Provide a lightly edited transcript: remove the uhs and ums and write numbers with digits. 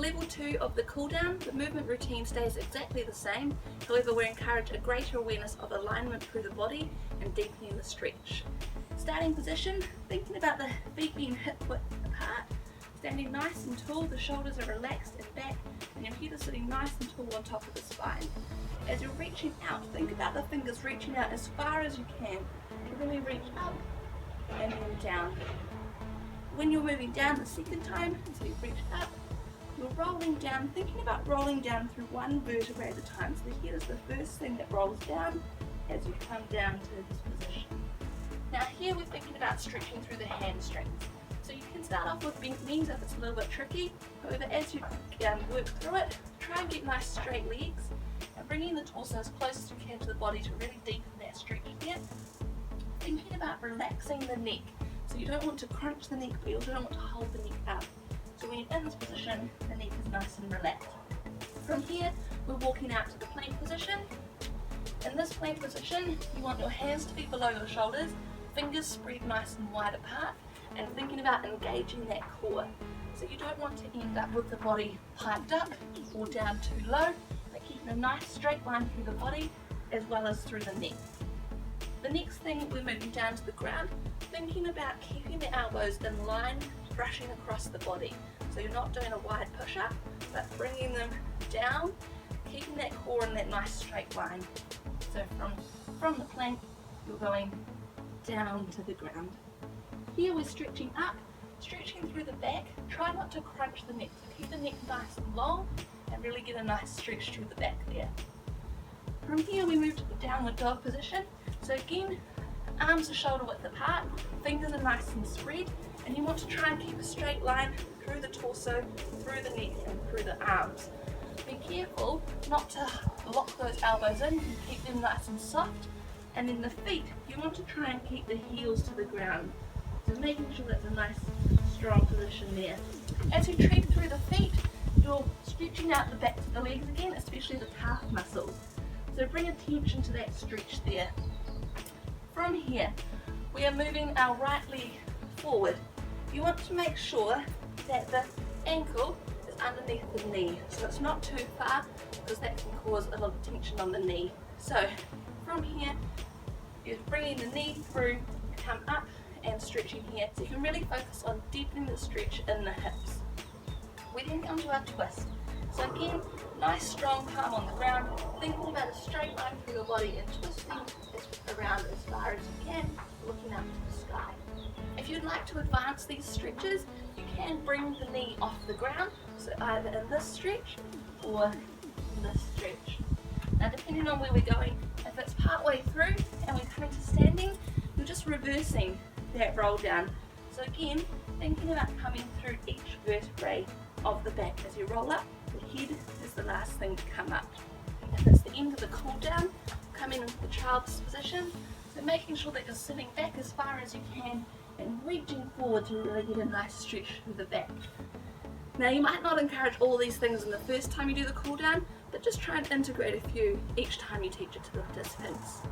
level 2 of the cool down, the movement routine stays exactly the same, however we encourage a greater awareness of alignment through the body and deepening the stretch. Starting position, thinking about the feet being hip width apart, standing nice and tall, the shoulders are relaxed and back, and your head is sitting nice and tall on top of the spine. As you're reaching out, think about the fingers reaching out as far as you can, and then we reach up and then down. When you're moving down the second time, so you reach up, you're rolling down, thinking about rolling down through one vertebrae at a time. So the head is the first thing that rolls down as you come down to this position. Now here we're thinking about stretching through the hamstrings. So you can start off with bent knees if it's a little bit tricky. However, as you work through it, try and get nice straight legs and bringing the torso as close as you can to the body to really deepen that stretch here. Thinking about relaxing the neck. So you don't want to crunch the neck, but you also don't want to hold the neck up. So when you're in this position, the neck is nice and relaxed. From here, we're walking out to the plank position. In this plank position, you want your hands to be below your shoulders, fingers spread nice and wide apart, and thinking about engaging that core. So you don't want to end up with the body piped up or down too low, but keeping a nice straight line through the body as well as through the neck. The next thing, we're moving down to the ground, thinking about keeping the elbows in line, brushing across the body. So you're not doing a wide push-up, but bringing them down, keeping that core in that nice straight line. So from the plank, you're going down to the ground. Here we're stretching up, stretching through the back. Try not to crunch the neck, so keep the neck nice and long and really get a nice stretch through the back there. From here we move to the downward dog position. So again, arms are shoulder width apart, fingers are nice and spread, and you want to try and keep a straight line through the torso, through the neck and through the arms. Be careful not to lock those elbows in, you keep them nice and soft, and then the feet, you want to try and keep the heels to the ground. So making sure that's a nice strong position there. As you tread through the feet, you're stretching out the backs of the legs again, especially the calf muscles. So bring attention to that stretch there. From here, we are moving our right leg forward. You want to make sure that the ankle is underneath the knee, so it's not too far because that can cause a lot of tension on the knee. So from here, you're bringing the knee through, come up and stretching here, so you can really focus on deepening the stretch in the hips. We then come to our twist. So again, nice strong palm on the ground, thinking about a straight line through your body and twisting around as far as you can, looking up to the sky. If you'd like to advance these stretches, you can bring the knee off the ground, so either in this stretch or in this stretch. Now depending on where we're going, if it's part way through and we're coming to standing, you're just reversing that roll down. So again, thinking about coming through each vertebrae of the back as you roll up. The head is the last thing to come up. If it's the end of the cool down, coming into the child's position, so making sure that you're sitting back as far as you can and reaching forward to really get a nice stretch through the back. Now you might not encourage all these things in the first time you do the cool down, but just try and integrate a few each time you teach it to the participants.